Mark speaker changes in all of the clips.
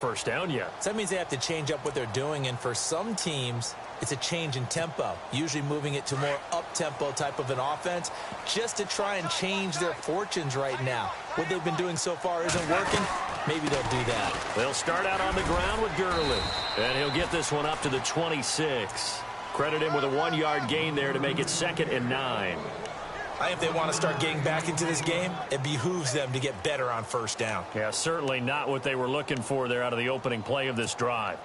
Speaker 1: first down yet.
Speaker 2: So that means they have to change up what they're doing, and for some teams, it's a change in tempo, usually moving it to more up-tempo type of an offense just to try and change their fortunes right now. What they've been doing so far isn't working. Maybe they'll do that.
Speaker 1: They'll start out on the ground with Gurley, and he'll get this one up to the 26. Credit him with a 1-yard gain there to make it 2nd and 9.
Speaker 2: I think if they want to start getting back into this game, it behooves them to get better on first down.
Speaker 1: Yeah, certainly not what they were looking for there out of the opening play of this drive.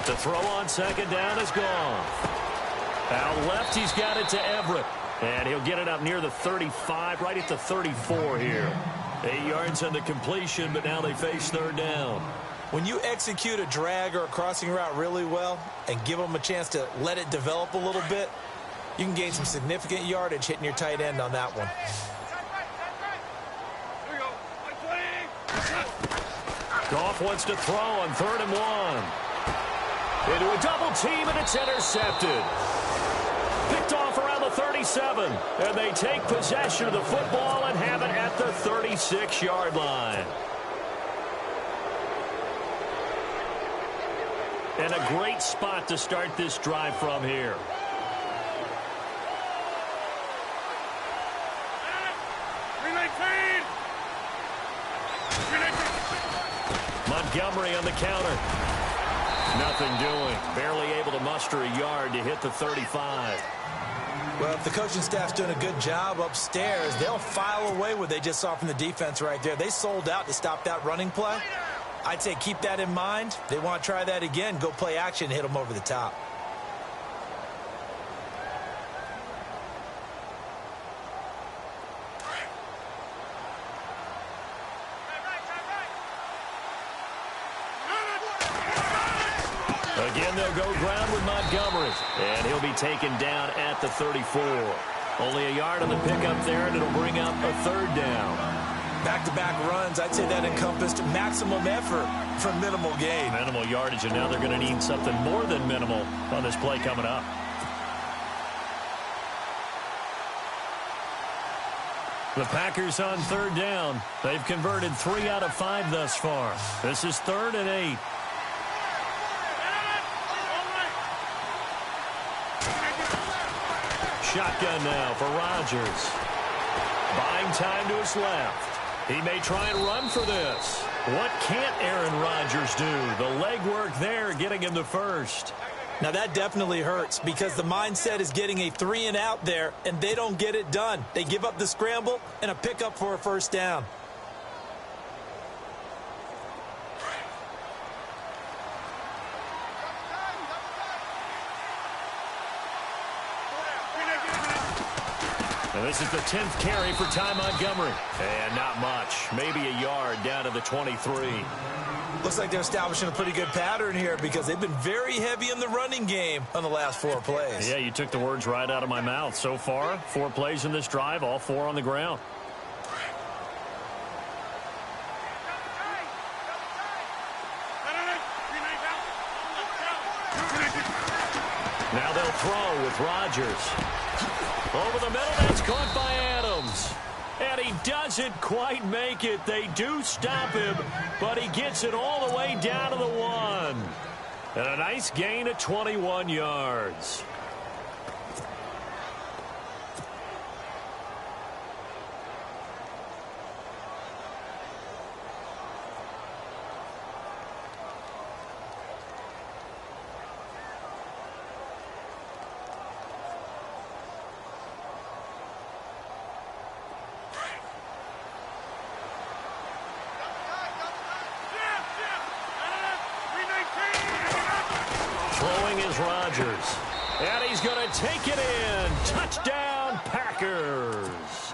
Speaker 1: The throw on 2nd down is gone. Out left, he's got it to Everett. And he'll get it up near the 35, right at the 34 here. 8 yards on the completion, but now they face 3rd down.
Speaker 2: When you execute a drag or a crossing route really well and give them a chance to let it develop a little bit, you can gain some significant yardage hitting your tight end on that one.
Speaker 1: Goff wants to throw on 3rd and 1. Into a double team, and it's intercepted. Picked off around the 37, and they take possession of the football and have it at the 36-yard line. And a great spot to start this drive from here. Montgomery on the counter. Nothing doing. Barely able to muster a yard to hit the 35.
Speaker 2: Well, if the coaching staff's doing a good job upstairs, they'll file away what they just saw from the defense right there. They sold out to stop that running play. I'd say keep that in mind. They want to try that again. Go play action, hit them over the top.
Speaker 1: Again, they'll go ground with Montgomery, and he'll be taken down at the 34. Only a yard on the pickup there, and it'll bring up a 3rd down.
Speaker 2: Back-to-back runs, I'd say that encompassed maximum effort for minimal gain.
Speaker 1: Minimal yardage, and now they're going to need something more than minimal on this play coming up. The Packers on 3rd down. They've converted 3 out of 5 thus far. This is 3rd and 8. Shotgun now for Rodgers. Buying time to his left. He may try and run for this. What can't Aaron Rodgers do? The legwork there getting him the first.
Speaker 2: Now that definitely hurts because the mindset is getting a 3 and out there, and they don't get it done. They give up the scramble and a pickup for a first down.
Speaker 1: And this is the 10th carry for Ty Montgomery. And not much. Maybe a yard down to the 23.
Speaker 2: Looks like they're establishing a pretty good pattern here because they've been very heavy in the running game on the last 4 plays.
Speaker 1: Yeah, you took the words right out of my mouth. So far, 4 plays in this drive, all 4 on the ground. Now they'll throw with Rodgers. Over the middle, that's caught by Adams. And he doesn't quite make it. They do stop him, but he gets it all the way down to the 1. And a nice gain of 21 yards. Rodgers. And he's going to take it in. Touchdown, Packers.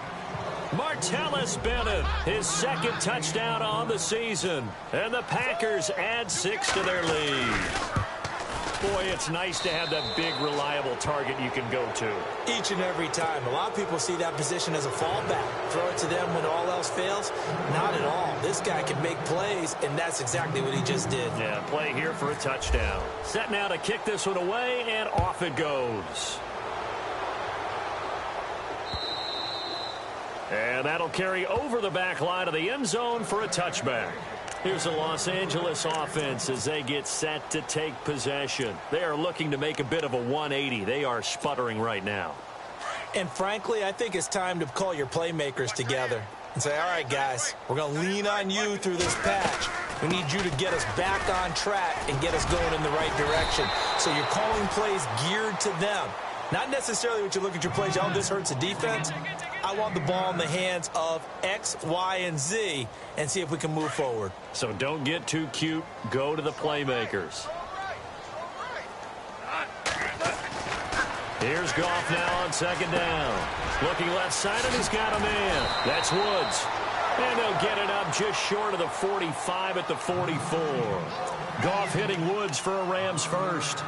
Speaker 1: Martellus Bennett, his 2nd touchdown on the season. And the Packers add 6 to their lead. Boy, it's nice to have that big, reliable target you can go to.
Speaker 2: Each and every time. A lot of people see that position as a fallback. Throw it to them when all else fails. Not at all. This guy can make plays, and that's exactly what he just did.
Speaker 1: Yeah, play here for a touchdown. Set now to kick this one away, and off it goes. And that'll carry over the back line of the end zone for a touchback. Here's the Los Angeles offense as they get set to take possession. They are looking to make a bit of a 180. They are sputtering right now.
Speaker 2: And frankly, I think it's time to call your playmakers together and say, all right, guys, we're going to lean on you through this patch. We need you to get us back on track and get us going in the right direction. So you're calling plays geared to them. Not necessarily what you look at your plays, oh, this hurts the defense. I want the ball in the hands of X, Y, and Z and see if we can move forward.
Speaker 1: So don't get too cute. Go to the playmakers. Here's Goff now on second down. Looking left side, and he's got a man. That's Woods. And they'll get it up just short of the 45 at the 44. Goff hitting Woods for a Rams first.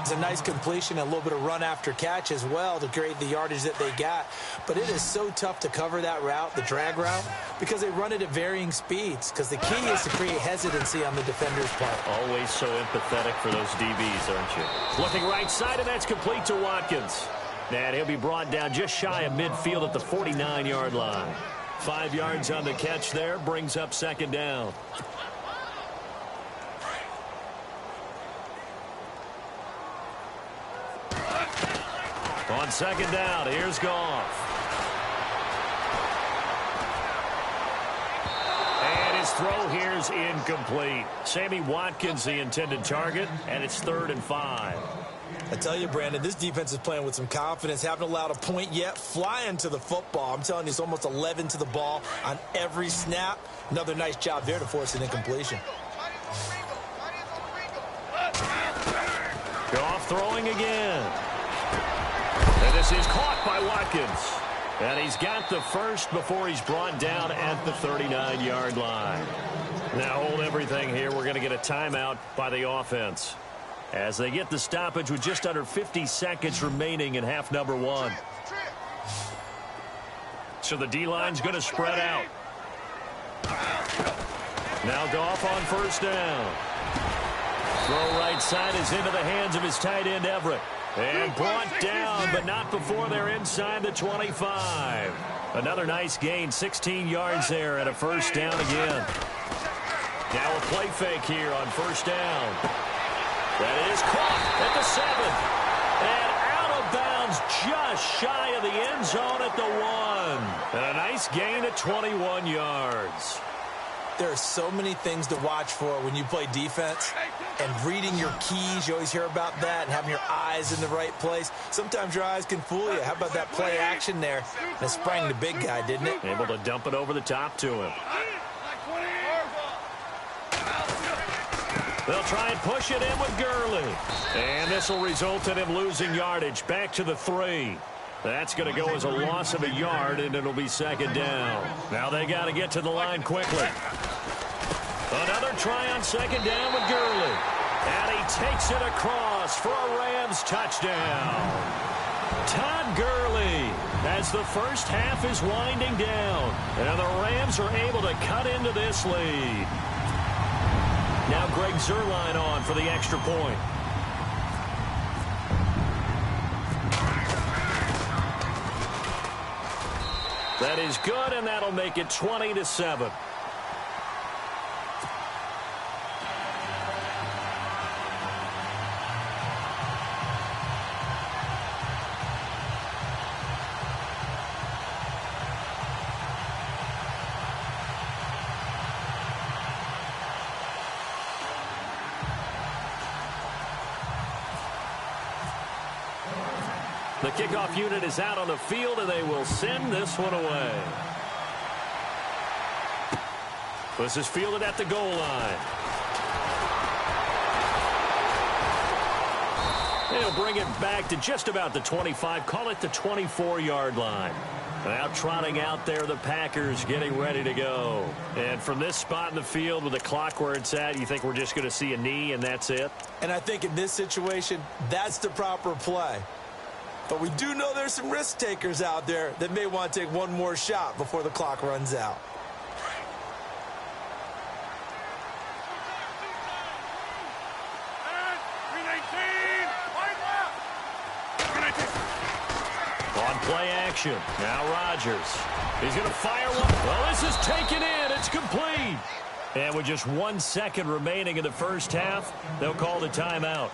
Speaker 2: It's a nice completion and a little bit of run after catch as well to create the yardage that they got. But it is so tough to cover that route, the drag route, because they run it at varying speeds. Because the key is to create hesitancy on the defender's part.
Speaker 1: Always so empathetic for those DBs, aren't you? Looking right side, and that's complete to Watkins. And he'll be brought down just shy of midfield at the 49-yard line. 5 yards on the catch there, brings up second down. On second down, here's Goff. And his throw here's incomplete. Sammy Watkins, the intended target, and it's 3rd and 5.
Speaker 2: I tell you, Brandon, this defense is playing with some confidence. Haven't allowed a point yet. Flying to the football. I'm telling you, it's almost 11 to the ball on every snap. Another nice job there to force an incompletion.
Speaker 1: Goff throwing again. And this is caught by Watkins. And he's got the first before he's brought down at the 39-yard line. Now hold everything here. We're going to get a timeout by the offense as they get the stoppage with just under 50 seconds remaining in half number 1. So the D-line's going to spread out. Now Goff on first down. Throw right side is into the hands of his tight end Everett. And brought down, but not before they're inside the 25. Another nice gain, 16 yards there and a first down again. Now a play fake here on first down. That is caught at the 7. And out of bounds just shy of the end zone at the 1. And a nice gain at 21 yards.
Speaker 2: There are so many things to watch for when you play defense. And reading your keys, you always hear about that, and having your eyes in the right place. Sometimes your eyes can fool you. How about that play action there? That sprang the big guy, didn't it?
Speaker 1: Able to dump it over the top to him. They'll try and push it in with Gurley. And this will result in him losing yardage back to the 3. That's going to go as a loss of a yard, and it'll be second down. Now they got to get to the line quickly. Another try on second down with Gurley. And he takes it across for a Rams touchdown. Todd Gurley as the first half is winding down. And the Rams are able to cut into this lead. Now Greg Zuerlein on for the extra point. That is good, and that'll make it 20-7. The kickoff unit is out on the field, and they will send this one away. This is fielded at the goal line. They'll bring it back to just about the 25. Call it the 24-yard line. Now trotting out there, the Packers getting ready to go. And from this spot in the field with the clock where it's at, you think we're just going to see a knee and that's it?
Speaker 2: And I think in this situation, that's the proper play. But we do know there's some risk takers out there that may want to take one more shot before the clock runs out. On
Speaker 1: play action. Now Rodgers. He's going to fire one. Well, this is taken in. It's complete. And with just 1 second remaining in the first half, they'll call the timeout.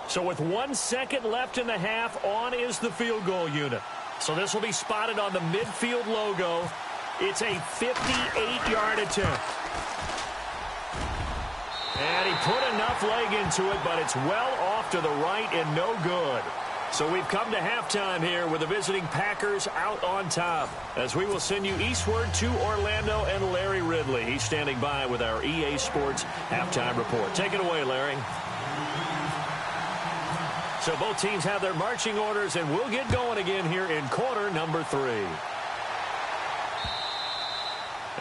Speaker 1: So with 1 second left in the half, on is the field goal unit. So this will be spotted on the midfield logo. It's a 58-yard attempt. And he put enough leg into it, but it's well off to the right and no good. So we've come to halftime here with the visiting Packers out on top, as we will send you eastward to Orlando and Larry Ridley. He's standing by with our EA Sports halftime report. Take it away, Larry. So both teams have their marching orders, and we'll get going again here in quarter number 3.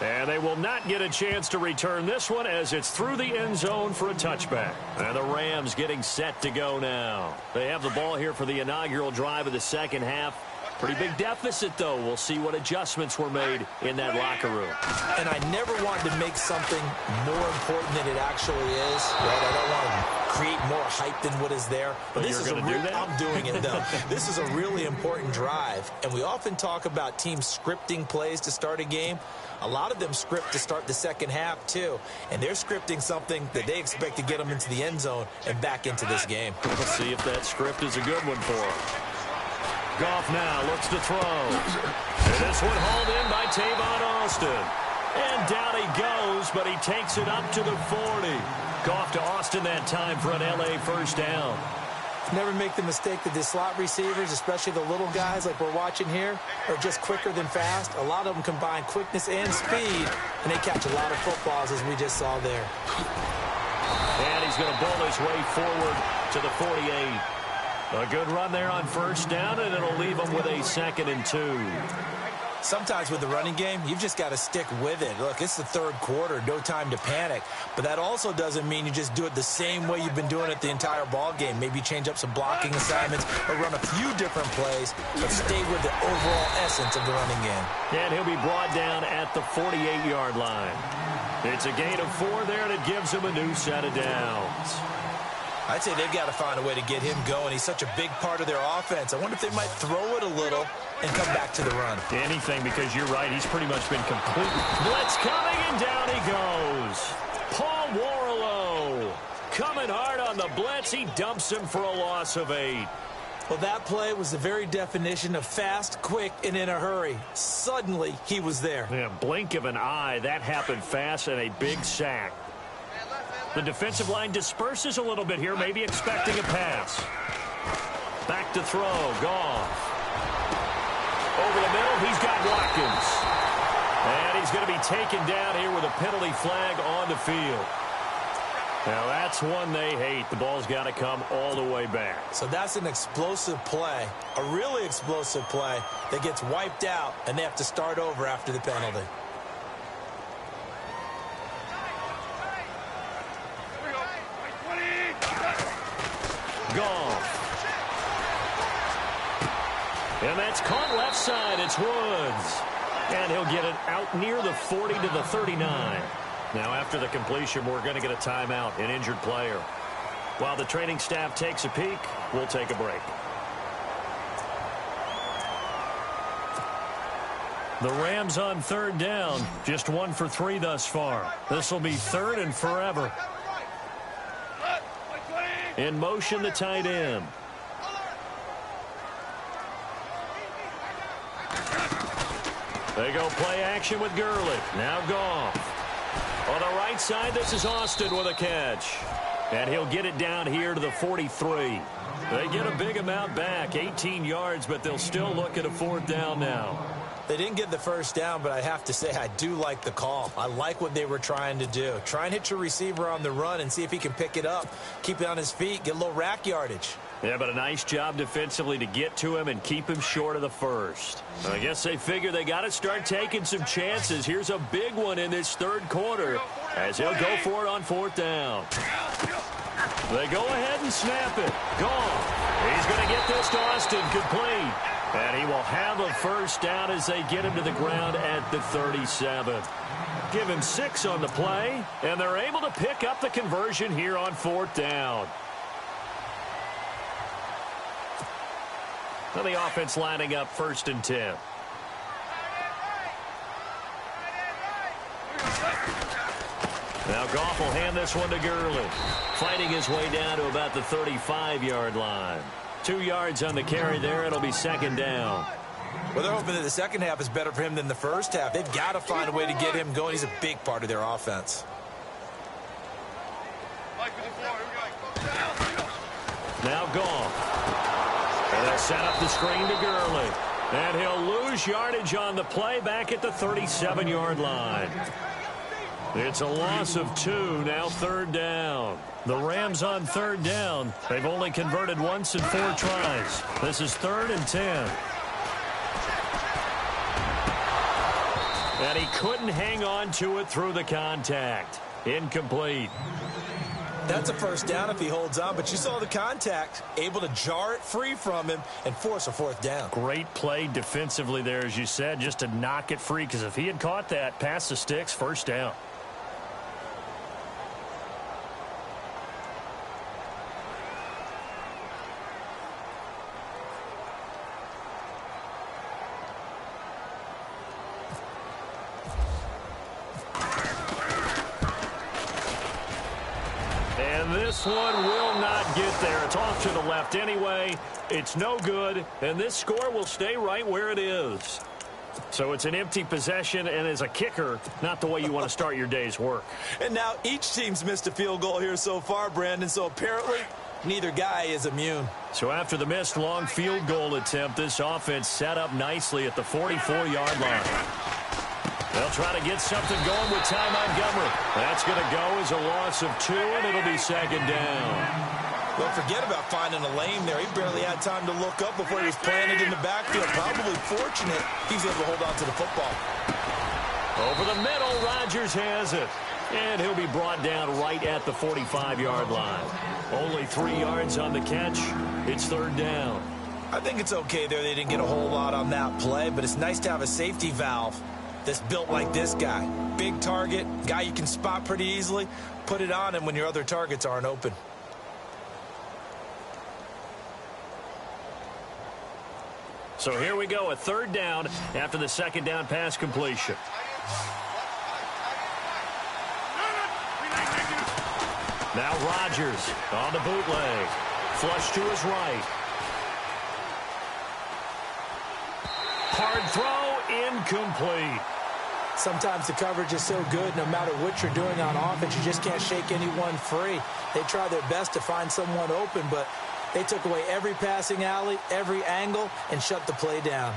Speaker 1: And they will not get a chance to return this one, as it's through the end zone for a touchback. And the Rams getting set to go now. They have the ball here for the inaugural drive of the second half. Pretty big deficit, though. We'll see what adjustments were made in that locker room.
Speaker 2: And I never wanted to make something more important than it actually is. Right? I don't want to create more hype than what is there. But this is a I'm doing it, though. This is a really important drive. And we often talk about teams scripting plays to start a game. A lot of them script to start the second half, too. And they're scripting something that they expect to get them into the end zone and back into this game.
Speaker 1: Let's see if that script is a good one for them. Goff now looks to throw. And this one hauled in by Tavon Austin. And down he goes, but he takes it up to the 40. Goff to Austin that time for an L.A. first down.
Speaker 2: Never make the mistake that the slot receivers, especially the little guys like we're watching here, are just quicker than fast. A lot of them combine quickness and speed, and they catch a lot of footballs, as we just saw there.
Speaker 1: And he's going to bowl his way forward to the 48. A good run there on first down, and it'll leave him with a 2nd and 2.
Speaker 2: Sometimes with the running game, you've just got to stick with it. Look, it's the third quarter, no time to panic. But that also doesn't mean you just do it the same way you've been doing it the entire ball game. Maybe change up some blocking assignments or run a few different plays, but stay with the overall essence of the running game.
Speaker 1: And he'll be brought down at the 48-yard line. It's a gain of 4 there, and it gives him a new set of downs.
Speaker 2: I'd say they've got to find a way to get him going. He's such a big part of their offense. I wonder if they might throw it a little and come back to the run.
Speaker 1: Anything, because you're right. He's pretty much been complete. Blitz coming, and down he goes. Paul Warlow coming hard on the blitz. He dumps him for a loss of 8.
Speaker 2: Well, that play was the very definition of fast, quick, and in a hurry. Suddenly, he was there.
Speaker 1: Yeah, blink of an eye. That happened fast, and a big sack. The defensive line disperses a little bit here, maybe expecting a pass. Back to throw, Goff. Over the middle, he's got Watkins. And he's going to be taken down here with a penalty flag on the field. Now, that's one they hate. The ball's got to come all the way back.
Speaker 2: So that's an explosive play, a really explosive play that gets wiped out, and they have to start over after the penalty.
Speaker 1: Goff. And that's caught left side. It's Woods. And he'll get it out near the 40 to the 39. Now, after the completion, we're going to get a timeout, an injured player. While the training staff takes a peek, we'll take a break. The Rams on third down, just 1 for 3 thus far. This will be 3rd and forever. In motion, the tight end. They go play action with Gurley. Now Goff. On the right side, this is Austin with a catch. And he'll get it down here to the 43. They get a big amount back, 18 yards, but they'll still look at a 4th down now.
Speaker 2: They didn't get the first down, but I have to say I do like the call. I like what they were trying to do. Try and hit your receiver on the run and see if he can pick it up. Keep it on his feet, get a little rack yardage.
Speaker 1: Yeah, but a nice job defensively to get to him and keep him short of the first. I guess they figure they got to start taking some chances. Here's a big one in this third quarter as he'll go for it on 4th down. They go ahead and snap it. Gone. He's going to get this to Austin complete. And he will have a first down as they get him to the ground at the 37. Give him 6 on the play, and they're able to pick up the conversion here on 4th down. Now the offense lining up 1st and 10. Now Goff will hand this one to Gurley. Fighting his way down to about the 35-yard line. 2 yards on the carry there. It'll be 2nd down.
Speaker 2: Well, they're hoping that the second half is better for him than the first half. They've got to find a way to get him going. He's a big part of their offense.
Speaker 1: Now Goff. And they'll set up the screen to Gurley. And he'll lose yardage on the play back at the 37-yard line. It's a loss of 2, now 3rd down. The Rams on 3rd down. They've only converted once in 4 tries. This is 3rd and 10. And he couldn't hang on to it through the contact. Incomplete.
Speaker 2: That's a first down if he holds on, but you saw the contact. Able to jar it free from him and force a 4th down.
Speaker 1: Great play defensively there, as you said, just to knock it free, because if he had caught that, past the sticks, 1st down. This one will not get there. It's off to the left anyway. It's no good, and this score will stay right where it is. So it's an empty possession, and as a kicker, not the way you want to start your day's work.
Speaker 2: And now each team's missed a field goal here so far, Brandon, so apparently neither guy is immune.
Speaker 1: So after the missed long field goal attempt, this offense set up nicely at the 44-yard line. They'll try to get something going with Ty Montgomery. That's going to go as a loss of 2, and it'll be 2nd down.
Speaker 2: Don't forget about finding a lane there. He barely had time to look up before he was planted in the backfield. Probably fortunate he's able to hold on to the football.
Speaker 1: Over the middle, Rodgers has it. And he'll be brought down right at the 45-yard line. Only 3 yards on the catch. It's 3rd down.
Speaker 2: I think it's okay there. They didn't get a whole lot on that play, but it's nice to have a safety valve that's built like this guy. Big target, guy you can spot pretty easily. Put it on him when your other targets aren't open.
Speaker 1: So here we go, a 3rd down after the 2nd down pass completion. Now Rodgers on the bootleg. Flush to his right. Hard throw, incomplete.
Speaker 2: Sometimes the coverage is so good, no matter what you're doing on offense, you just can't shake anyone free. They try their best to find someone open, but they took away every passing alley, every angle, and shut the play down.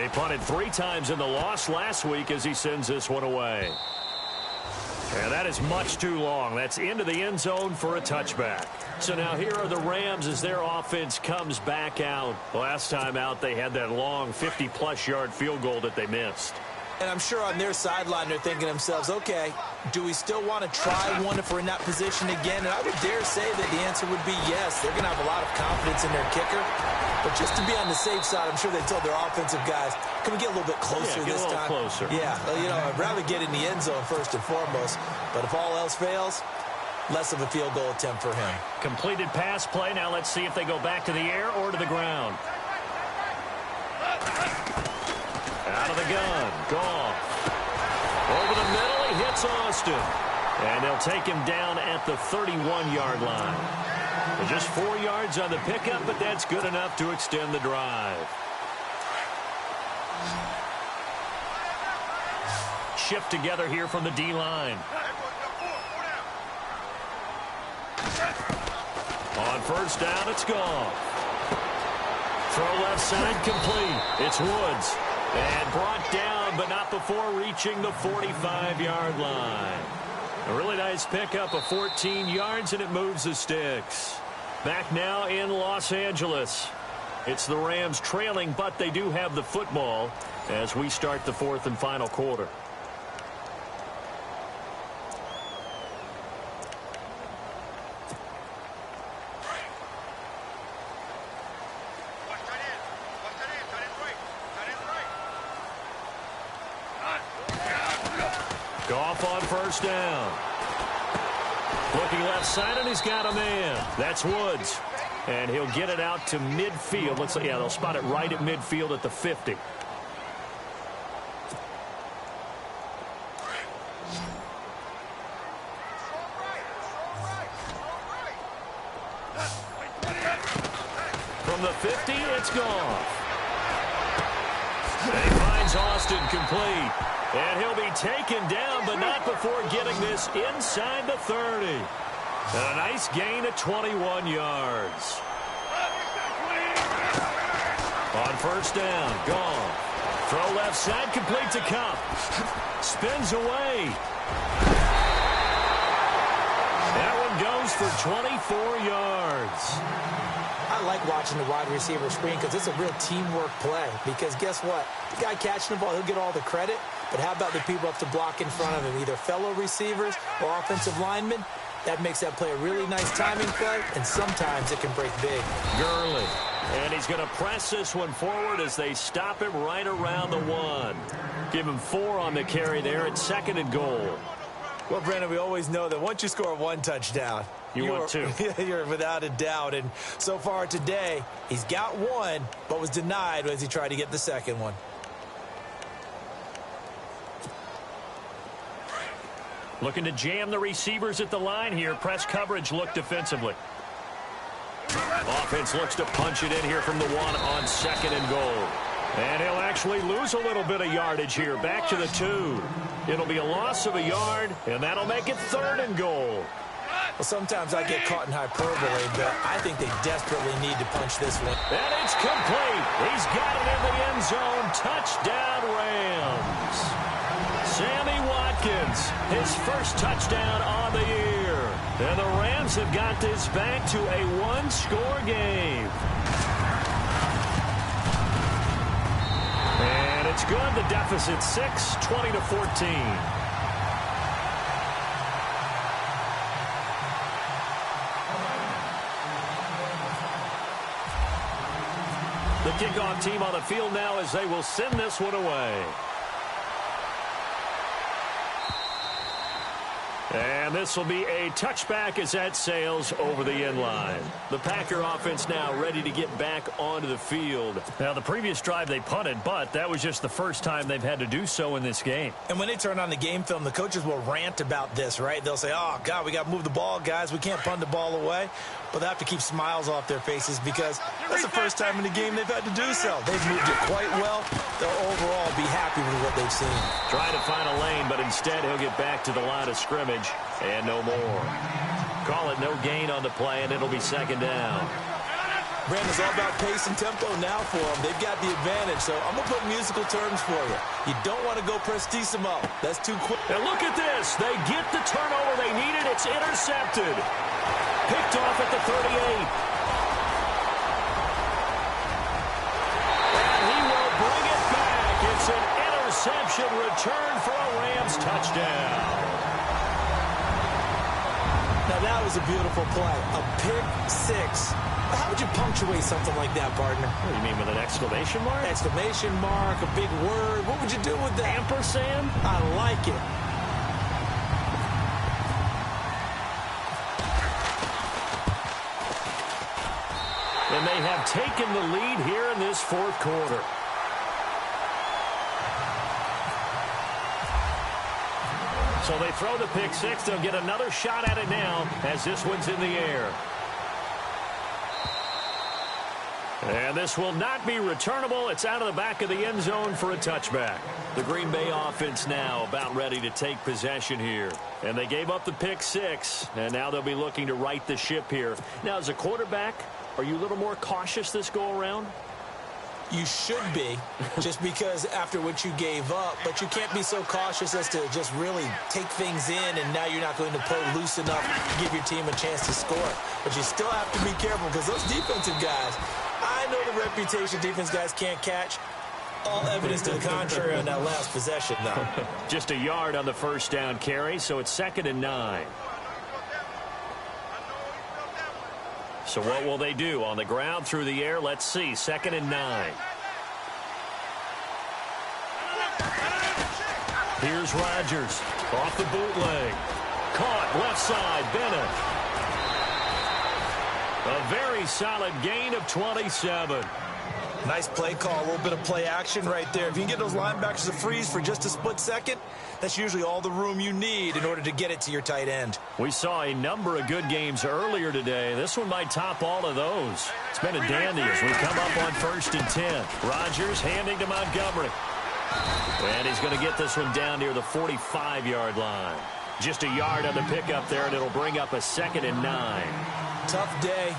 Speaker 1: He punted 3 times in the loss last week as he sends this one away. And that is much too long. That's into the end zone for a touchback. So now here are the Rams as their offense comes back out. Last time out, they had that long 50-plus yard field goal that they missed.
Speaker 2: And I'm sure on their sideline they're thinking to themselves, okay, do we still want to try one if we're in that position again? And I would dare say that the answer would be yes. They're going to have a lot of confidence in their kicker. But just to be on the safe side, I'm sure they told their offensive guys, can we get a little bit closer this time?
Speaker 1: Get a little closer.
Speaker 2: Yeah, you know, I'd rather get in the end zone first and foremost. But if all else fails, less of a field goal attempt for him.
Speaker 1: Completed pass play. Now let's see if they go back to the air or to the ground. Out of the gun. Goff. Over the middle, he hits Austin. And they'll take him down at the 31-yard line. And just 4 yards on the pickup, but that's good enough to extend the drive. Shift together here from the D-line. On first down, it's Goff. Throw left side complete. It's Woods. And brought down, but not before reaching the 45-yard line. A really nice pickup of 14 yards, and it moves the sticks. Back now in Los Angeles. It's the Rams trailing, but they do have the football as we start the 4th and final quarter. Goff on first down. Looking left side, and he's got a man. That's Woods. And he'll get it out to midfield. Looks like, yeah, they'll spot it right at midfield at the 50. From the 50, it's gone. And he finds Austin complete. And he'll be taken down, but not before getting this inside the 30. And a nice gain of 21 yards. On first down, gone. Throw left side, complete to Cup. Spins away. That one goes for 24 yards.
Speaker 2: I like watching the wide receiver screen because it's a real teamwork play. Because guess what? The guy catching the ball, he'll get all the credit. But how about the people up to block in front of him, either fellow receivers or offensive linemen? That makes that play a really nice timing play, and sometimes it can break big.
Speaker 1: Gurley. And he's going to press this one forward as they stop him right around the 1. Give him 4 on the carry there at 2nd and goal.
Speaker 2: Well, Brandon, we always know that once you score 1 touchdown,
Speaker 1: you want 2.
Speaker 2: You're without a doubt. And so far today, he's got 1, but was denied as he tried to get the 2nd one.
Speaker 1: Looking to jam the receivers at the line here. Press coverage look defensively. Offense looks to punch it in here from the 1 on 2nd and goal. And he'll actually lose a little bit of yardage here. Back to the 2. It'll be a loss of a yard, and that'll make it 3rd and goal.
Speaker 2: Well, sometimes I get caught in hyperbole, but I think they desperately need to punch this one.
Speaker 1: And it's complete. He's got it in the end zone. Touchdown, Rams. Sammy Watkins, his first touchdown on the year. And the Rams have got this back to a 1-score game. And it's good. The deficit 6, 20-14. The kickoff team on the field now as they will send this one away. And this will be a touchback as that sails over the end line. The Packer offense now ready to get back onto the field. Now, the previous drive they punted, but that was just the first time they've had to do so in this game.
Speaker 2: And when they turn on the game film, the coaches will rant about this, right? They'll say, oh, God, we got to move the ball, guys. We can't punt the ball away. But they have to keep smiles off their faces because that's the first time in the game they've had to do so. They've moved it quite well. They'll overall be happy with what they've seen.
Speaker 1: Trying to find a lane, but instead he'll get back to the line of scrimmage and no more. Call it no gain on the play, and it'll be 2nd down.
Speaker 2: Brandon's all about pace and tempo now for them. They've got the advantage, so I'm going to put musical terms for you. You don't want to go prestissimo. That's too quick.
Speaker 1: And look at this. They get the turnover they needed. It's intercepted. Picked off at the 38. And he will bring it back. It's an interception return for a Rams touchdown.
Speaker 2: Now that was a beautiful play. A pick 6. How would you punctuate something like that, partner?
Speaker 1: What do you mean, with an exclamation mark?
Speaker 2: Exclamation mark, a big word. What would you do with that?
Speaker 1: Ampersand?
Speaker 2: I like it.
Speaker 1: And they have taken the lead here in this 4th quarter. So they throw the pick 6. They'll get another shot at it now as this one's in the air. And this will not be returnable. It's out of the back of the end zone for a touchback. The Green Bay offense now about ready to take possession here. And they gave up the pick 6, and now they'll be looking to right the ship here. Now, as a quarterback, are you a little more cautious this go-around?
Speaker 2: You should be, just because after what you gave up. But you can't be so cautious as to just really take things in, and now you're not going to play loose enough to give your team a chance to score. But you still have to be careful because those defensive guys, I know the reputation defense guys can't catch. All evidence to the contrary on that last possession, though.
Speaker 1: Just a yard on the first down carry, so it's 2nd and 9. So what will they do? On the ground, through the air, let's see. 2nd and 9. Here's Rodgers off the bootleg. Caught left side, Bennett. A very solid gain of 27.
Speaker 2: Nice play call, a little bit of play action right there. If you can get those linebackers to freeze for just a split second, that's usually all the room you need in order to get it to your tight end.
Speaker 1: We saw a number of good games earlier today. This one might top all of those. It's been a dandy as we come up on 1st and 10. Rodgers handing to Montgomery. And he's going to get this one down near the 45-yard line. Just a yard on the pickup there, and it'll bring up a 2nd and 9.
Speaker 2: Tough day.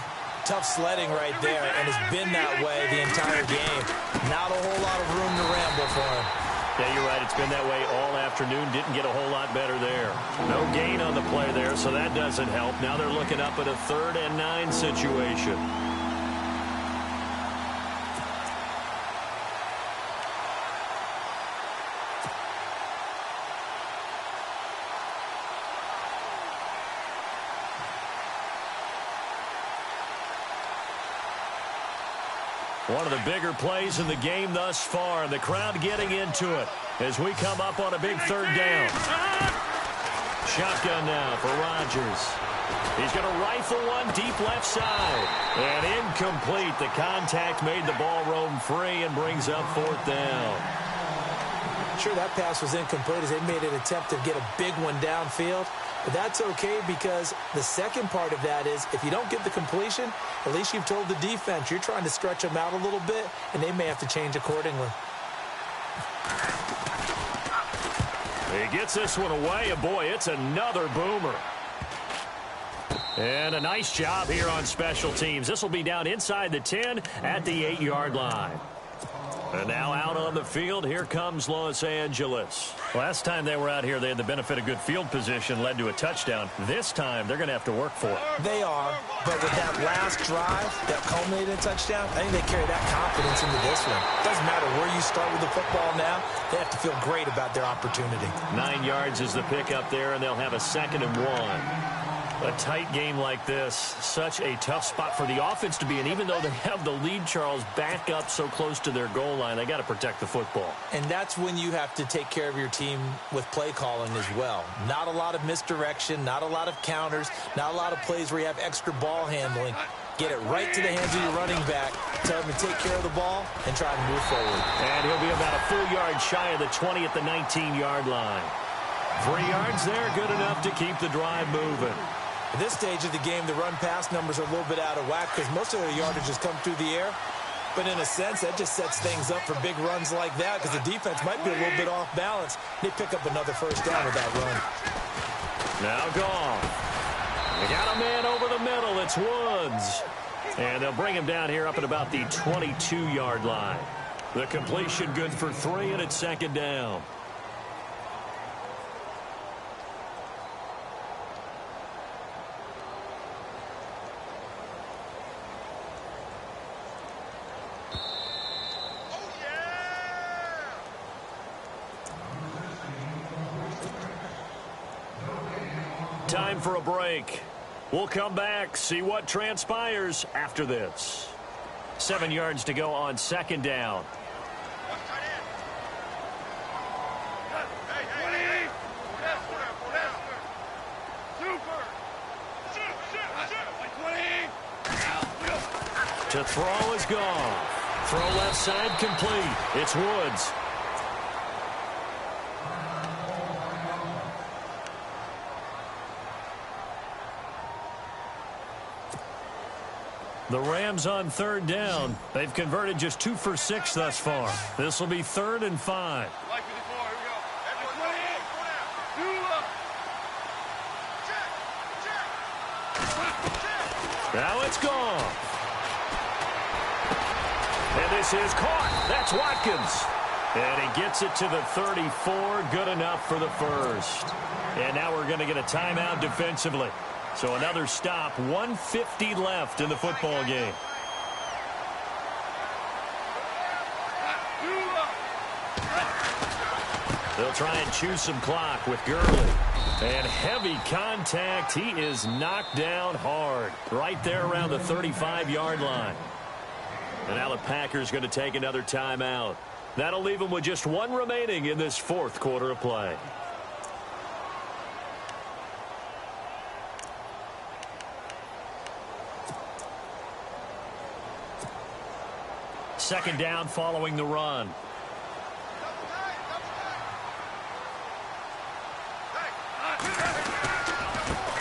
Speaker 2: Tough sledding right there, and it's been that way the entire game. Not a whole lot of room to ramble for him.
Speaker 1: Yeah, you're right. It's been that way all afternoon. Didn't get a whole lot better there. No gain on the play there, so that doesn't help. Now they're looking up at a 3rd and 9 situation. One of the bigger plays in the game thus far, and the crowd getting into it as we come up on a big 3rd down. Shotgun now for Rodgers. He's going to rifle one deep left side. And incomplete. The contact made the ball roam free and brings up 4th down.
Speaker 2: Sure, that pass was incomplete as they made an attempt to get a big one downfield. But that's okay because the second part of that is if you don't get the completion, at least you've told the defense you're trying to stretch them out a little bit, and they may have to change accordingly.
Speaker 1: He gets this one away, and boy, it's another boomer. And a nice job here on special teams. This will be down inside the 10 at the 8-yard line. And now out on the field, here comes Los Angeles. Last time they were out here, they had the benefit of good field position, led to a touchdown. This time, they're going to have to work for it.
Speaker 2: They are, but with that last drive that culminated in a touchdown, I think they carry that confidence into this one. Doesn't matter where you start with the football now, they have to feel great about their opportunity.
Speaker 1: 9 yards is the pickup there, and they'll have a 2nd and 1. A tight game like this, such a tough spot for the offense to be in. Even though they have the lead, Charles, back up so close to their goal line, they got to protect the football.
Speaker 2: And that's when you have to take care of your team with play calling as well. Not a lot of misdirection, not a lot of counters, not a lot of plays where you have extra ball handling. Get it right to the hands of your running back, tell him to take care of the ball, and try to move forward.
Speaker 1: And he'll be about a full yard shy of the 20 at the 19-yard line. 3 yards there, good enough to keep the drive moving.
Speaker 2: At this stage of the game, the run-pass numbers are a little bit out of whack because most of their yardage has come through the air. But in a sense, that just sets things up for big runs like that because the defense might be a little bit off balance. They pick up another 1st down with that run.
Speaker 1: Now gone. They got a man over the middle. It's Woods. And they'll bring him down here up at about the 22-yard line. The completion good for 3, and it's 2nd down. Time for a break. We'll come back, see what transpires after this. 7 yards to go on 2nd down. To throw is gone. Throw left side complete. It's Woods. The Rams on 3rd down. They've converted just 2 for 6 thus far. This will be 3rd and 5. Now it's gone. And this is caught. That's Watkins. And he gets it to the 34. Good enough for the 1st. And now we're going to get a timeout defensively. So another stop, 1:50 left in the football game. They'll try and chew some clock with Gurley. And heavy contact. He is knocked down hard right there around the 35-yard line. And now the Packers going to take another timeout. That'll leave them with just one remaining in this fourth quarter of play. Second down following the run.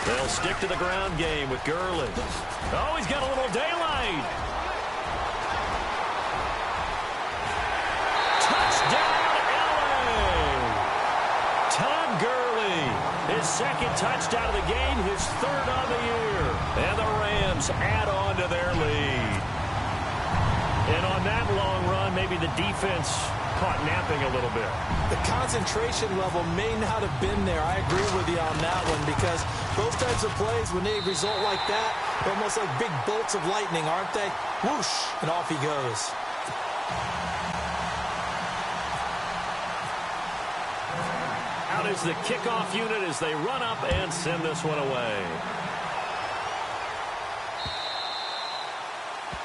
Speaker 1: They'll stick to the ground game with Gurley. Oh, he's got a little daylight. Touchdown, LA! Todd Gurley, his second touchdown of the game, his third on the year. And the Rams add on to their lead. And on that long run, maybe the defense caught napping a little bit.
Speaker 2: The concentration level may not have been there. I agree with you on that one, because those types of plays, when they result like that, they're almost like big bolts of lightning, aren't they? Whoosh, and off he goes.
Speaker 1: Out is the kickoff unit as they run up and send this one away.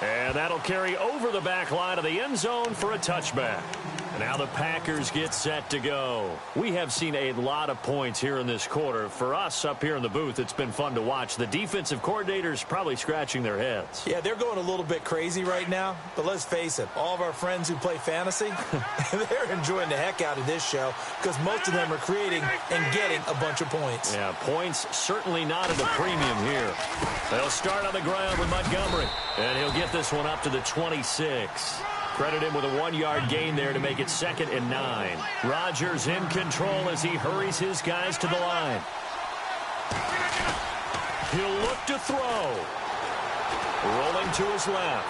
Speaker 1: And that'll carry over the back line of the end zone for a touchback. Now the Packers get set to go. We have seen a lot of points here in this quarter. For us up here in the booth, it's been fun to watch. The defensive coordinators probably scratching their heads.
Speaker 2: Yeah, they're going a little bit crazy right now. But let's face it, all of our friends who play fantasy, they're enjoying the heck out of this show, because most of them are creating and getting a bunch of points.
Speaker 1: Yeah, points certainly not at a premium here. They'll start on the ground with Montgomery. And he'll get this one up to the 26. Credit him with a 1-yard gain there to make it 2nd and 9. Rodgers in control as he hurries his guys to the line. He'll look to throw. Rolling to his left.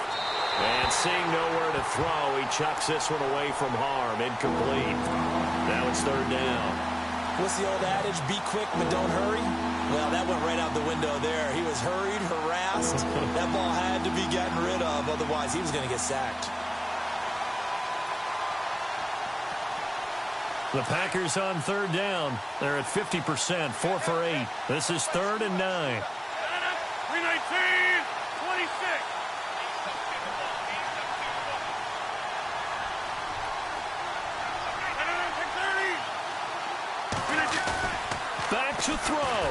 Speaker 1: And seeing nowhere to throw, he chucks this one away from harm. Incomplete. Now it's 3rd down.
Speaker 2: What's the old adage? Be quick, but don't hurry? Well, that went right out the window there. He was hurried, harassed. That ball had to be gotten rid of. Otherwise, he was going to get sacked.
Speaker 1: The Packers on 3rd down. They're at 50%, 4 for 8. This is 3rd and 9.
Speaker 3: 319, 26.
Speaker 1: Back to throw.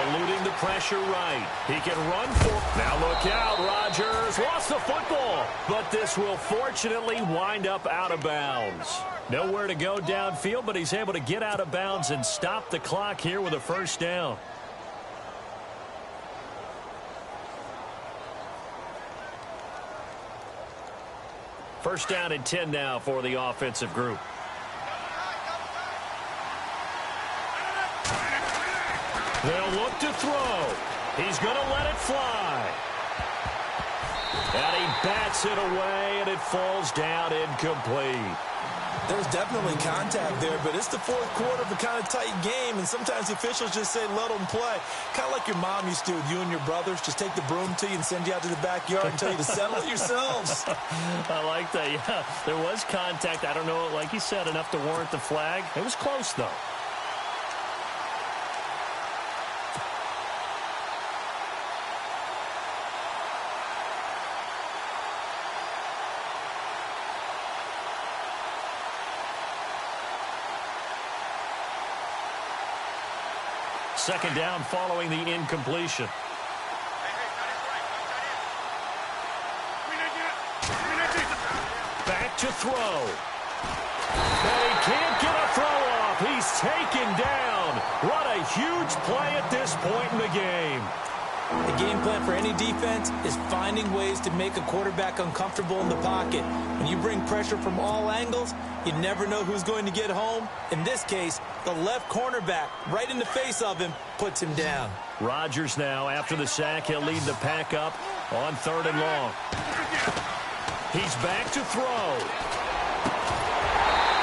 Speaker 1: Eluding the pressure right. He can run for. Now look out. Rodgers lost the football. But this will fortunately wind up out of bounds. Nowhere to go downfield, but he's able to get out of bounds and stop the clock here with a 1st down. First down and 10 now for the offensive group. They'll look to throw. He's going to let it fly. And he bats it away, and it falls down incomplete.
Speaker 2: There's definitely contact there, but it's the 4th quarter of a kind of tight game, and sometimes the officials just say, let them play. Kind of like your mom used to with you and your brothers. Just take the broom to you and send you out to the backyard and tell you to settle it yourselves.
Speaker 1: I like that, yeah. There was contact. I don't know, like you said, enough to warrant the flag. It was close, though. Second down following the incompletion. Back to throw. And he can't get a throw off. He's taken down. What a huge play at this point in the game.
Speaker 2: The game plan for any defense is finding ways to make a quarterback uncomfortable in the pocket. When you bring pressure from all angles, you never know who's going to get home. In this case, the left cornerback, right in the face of him, puts him down.
Speaker 1: Rodgers now, after the sack, he'll lead the pack up on 3rd and long. He's back to throw.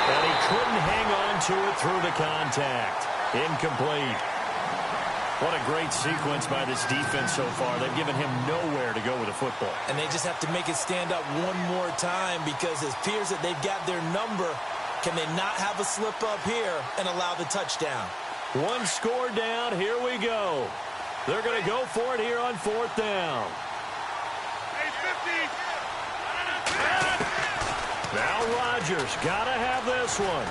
Speaker 1: And he couldn't hang on to it through the contact. Incomplete. What a great sequence by this defense so far. They've given him nowhere to go with the football.
Speaker 2: And they just have to make it stand up one more time, because it appears that they've got their number. Can they not have a slip up here and allow the touchdown?
Speaker 1: One score down. Here we go. They're going to go for it here on 4th down. Now Rodgers got to have this one.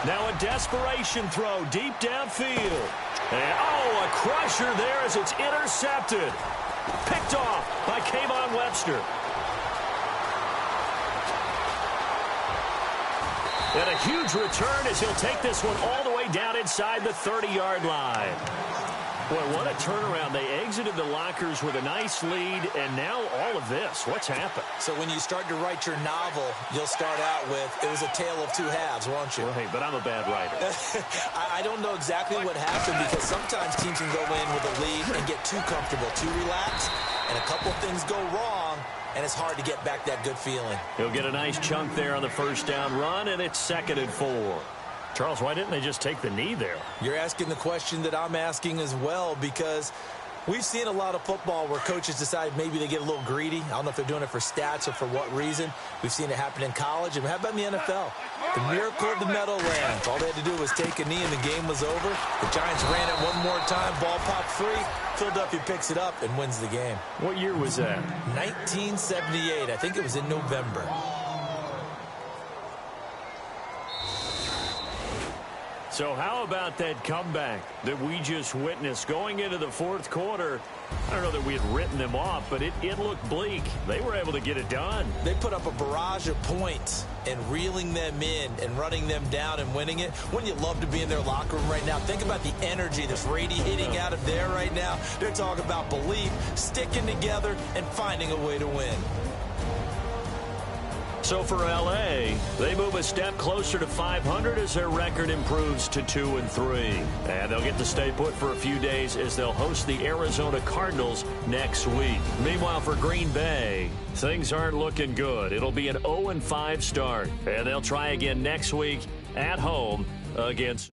Speaker 1: Now a desperation throw deep downfield. And, oh, a crusher there as it's intercepted. Picked off by Kayvon Webster. And a huge return as he'll take this one all the way down inside the 30-yard line. Boy, what a turnaround. They exited the lockers with a nice lead, and now all of this. What's happened?
Speaker 2: So when you start to write your novel, you'll start out with, it was a tale of two halves, won't you?
Speaker 1: Right, but I'm a bad writer.
Speaker 2: I don't know exactly what happened because sometimes teams can go in with a lead and get too comfortable, too relaxed, and a couple things go wrong, and it's hard to get back that good feeling.
Speaker 1: He'll get a nice chunk there on the first down run, and it's 2nd and 4. Charles, why didn't they just take the knee there?
Speaker 2: You're asking the question that I'm asking as well, because we've seen a lot of football where coaches decide maybe they get a little greedy. I don't know if they're doing it for stats or for what reason. We've seen it happen in college. And how about in the NFL? The miracle of the Meadowlands. All they had to do was take a knee and the game was over. The Giants ran it one more time. Ball popped free. Philadelphia picks it up and wins the game.
Speaker 1: What year was that?
Speaker 2: 1978. I think it was in November.
Speaker 1: So how about that comeback that we just witnessed going into the fourth quarter? I don't know that we had written them off, but it looked bleak. They were able to get it done.
Speaker 2: They put up a barrage of points and reeling them in and running them down and winning it. Wouldn't you love to be in their locker room right now? Think about the energy that's radiating out of there right now. They're talking about belief, sticking together, and finding a way to win.
Speaker 1: So for L.A., they move a step closer to 500 as their record improves to 2-3. And they'll get to stay put for a few days as they'll host the Arizona Cardinals next week. Meanwhile, for Green Bay, things aren't looking good. It'll be an 0-5 start, and they'll try again next week at home against